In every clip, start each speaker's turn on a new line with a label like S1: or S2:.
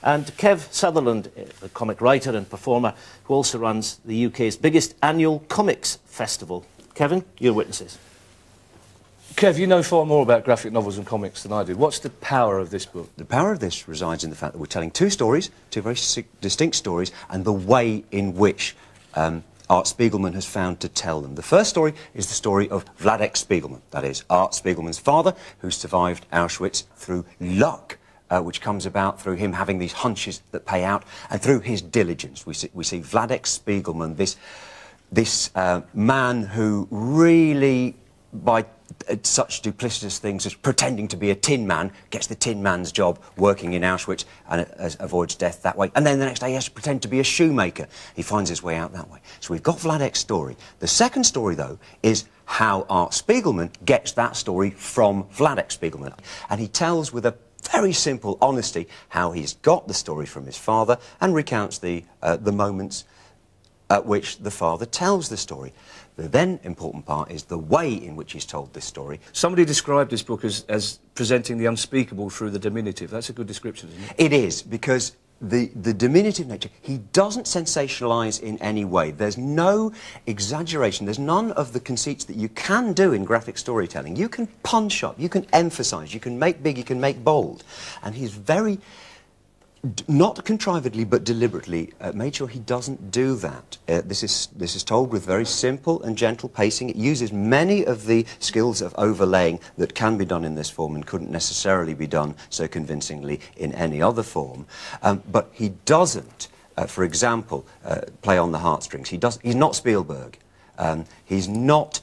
S1: and Kev Sutherland, a comic writer and performer who also runs the UK's biggest annual comics festival. Kevin, your witnesses.
S2: Kev, you know far more about graphic novels and comics than I do. What's the power of this book?
S3: The power of this resides in the fact that we're telling two stories, two very distinct stories, and the way in which Art Spiegelman has found to tell them. The first story is the story of Vladek Spiegelman, that is, Art Spiegelman's father, who survived Auschwitz through luck, which comes about through him having these hunches that pay out, and through his diligence. We see Vladek Spiegelman, this man who really, by such duplicitous things as pretending to be a tin man, gets the tin man's job working in Auschwitz and avoids death that way. And then the next day he has to pretend to be a shoemaker. He finds his way out that way. So we've got Vladek's story. The second story, though, is how Art Spiegelman gets that story from Vladek Spiegelman. And he tells with a very simple honesty how he's got the story from his father and recounts the moments at which the father tells the story. The then important part is the way in which he's told this story.
S2: Somebody described this book as presenting the unspeakable through the diminutive. That's a good description, isn't it?
S3: It is, because the diminutive nature, he doesn't sensationalise in any way. There's no exaggeration. There's none of the conceits that you can do in graphic storytelling. You can punch up, you can emphasise, you can make big, you can make bold. And he's very, not contrivedly but deliberately, made sure he doesn't do that. This is told with very simple and gentle pacing. It uses many of the skills of overlaying that can be done in this form and couldn't necessarily be done so convincingly in any other form. But he doesn't, for example, play on the heartstrings. He's not Spielberg. He's not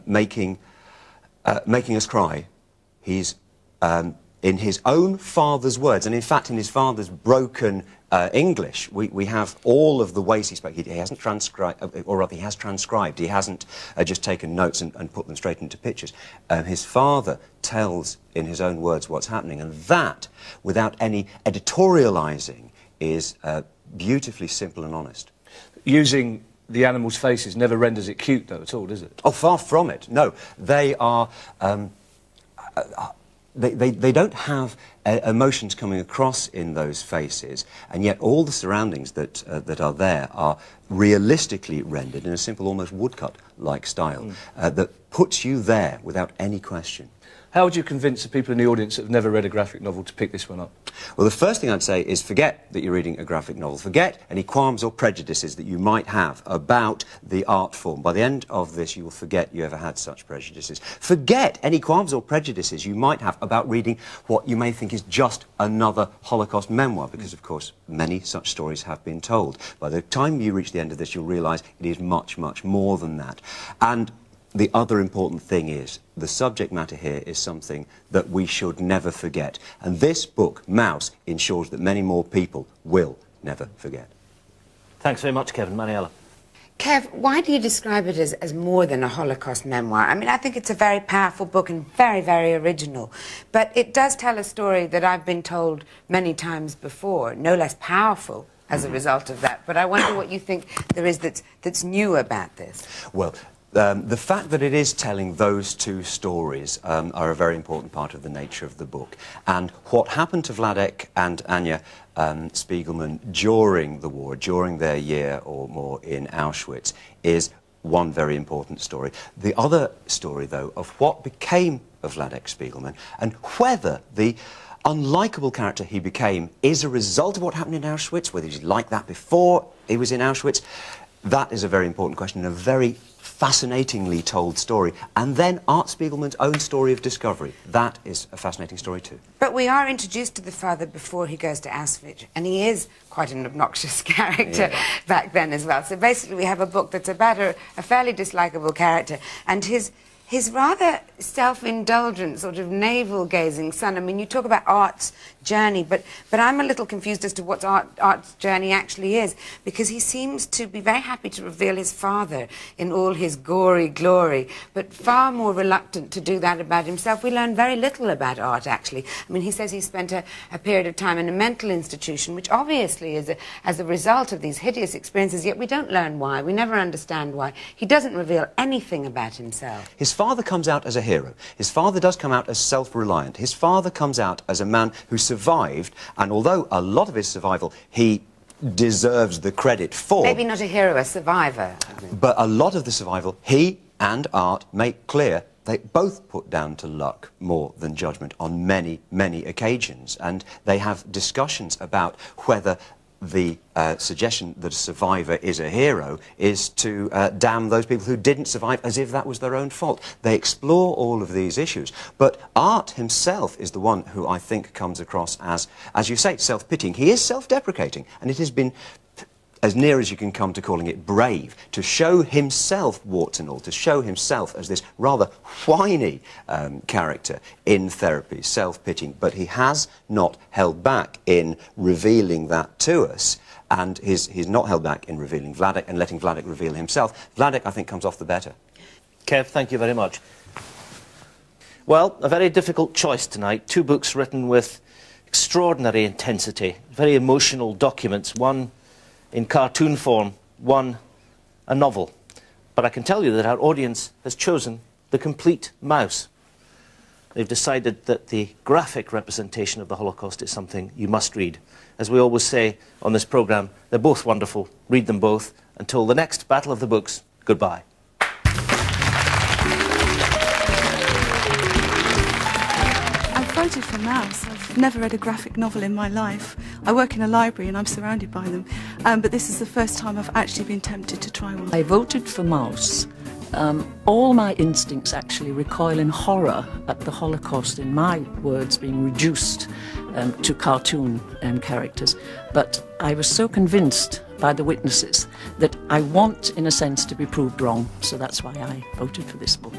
S3: making us cry. He's in his own father's words, and in fact in his father's broken English, we have all of the ways he spoke. He hasn't transcribed, or rather he has transcribed. He hasn't just taken notes and put them straight into pictures. His father tells in his own words what's happening, and that, without any editorialising, is beautifully simple and honest.
S2: Using the animals' faces never renders it cute, though, at all, does it?
S3: Oh, far from it. No, they are... They don't have emotions coming across in those faces, and yet all the surroundings that are there are realistically rendered in a simple, almost woodcut-like style that puts you there without any question.
S2: How would you convince the people in the audience that have never read a graphic novel to pick this one up?
S3: Well, the first thing I'd say is forget that you're reading a graphic novel. Forget any qualms or prejudices that you might have about the art form. By the end of this, you will forget you ever had such prejudices. Forget any qualms or prejudices you might have about reading what you may think is just another Holocaust memoir, because, of course, many such stories have been told. By the time you reach the end of this, you'll realise it is much, much more than that. And the other important thing is, the subject matter here is something that we should never forget. And this book, Mouse, ensures that many more people will never forget.
S1: Thanks very much, Kevin. Mariella.
S4: Kev, why do you describe it as more than a Holocaust memoir? I mean, I think it's a very powerful book and very, very original. But it does tell a story that I've been told many times before, no less powerful as a result of that. But I wonder what you think there is that's new about this.
S3: Well, the fact that it is telling those two stories are a very important part of the nature of the book. And what happened to Vladek and Anya Spiegelman during the war, during their year or more in Auschwitz, is one very important story. The other story, though, of what became of Vladek Spiegelman and whether the unlikable character he became is a result of what happened in Auschwitz, whether he's like that before he was in Auschwitz, that is a very important question and a very fascinatingly told story. And then Art Spiegelman's own story of discovery. That is a fascinating story too.
S4: But we are introduced to the father before he goes to Auschwitz, and he is quite an obnoxious character back then as well. So basically we have a book that's about a fairly dislikable character, and his rather self-indulgent, sort of navel-gazing son. I mean, you talk about Art's journey, but I'm a little confused as to what Art's journey actually is, because he seems to be very happy to reveal his father in all his gory glory, but far more reluctant to do that about himself. We learn very little about Art, actually. I mean, he says he spent a period of time in a mental institution, which obviously is as a result of these hideous experiences, yet we don't learn why. We never understand why. He doesn't reveal anything about himself.
S3: His father comes out as a hero. His father does come out as self-reliant. His father comes out as a man who survived, and although a lot of his survival he deserves the credit for...
S4: Maybe not a hero, a survivor.
S3: But a lot of the survival, he and Art make clear they both put down to luck more than judgment on many, many occasions. And they have discussions about whether the suggestion that a survivor is a hero is to damn those people who didn't survive as if that was their own fault. They explore all of these issues. But Art himself is the one who I think comes across as you say, self-pitying. He is self-deprecating, and it has been as near as you can come to calling it brave, to show himself, warts and all, to show himself as this rather whiny character in therapy, self-pitying. But he has not held back in revealing that to us, and he's not held back in revealing Vladek and letting Vladek reveal himself. Vladek, I think, comes off the better.
S1: Kev, thank you very much. Well, a very difficult choice tonight. Two books written with extraordinary intensity, very emotional documents, one in cartoon form, one a novel. But I can tell you that our audience has chosen The Complete Mouse. They've decided that the graphic representation of the Holocaust is something you must read. As we always say on this programme, they're both wonderful. Read them both. Until the next Battle of the Books, goodbye.
S5: I voted for Mouse. I've never read a graphic novel in my life. I work in a library and I'm surrounded by them, but this is the first time I've actually been tempted to try one.
S6: I voted for Mouse. All my instincts actually recoil in horror at the Holocaust, in my words, being reduced to cartoon characters. But I was so convinced by the witnesses that I want, in a sense, to be proved wrong. So that's why I voted for this book.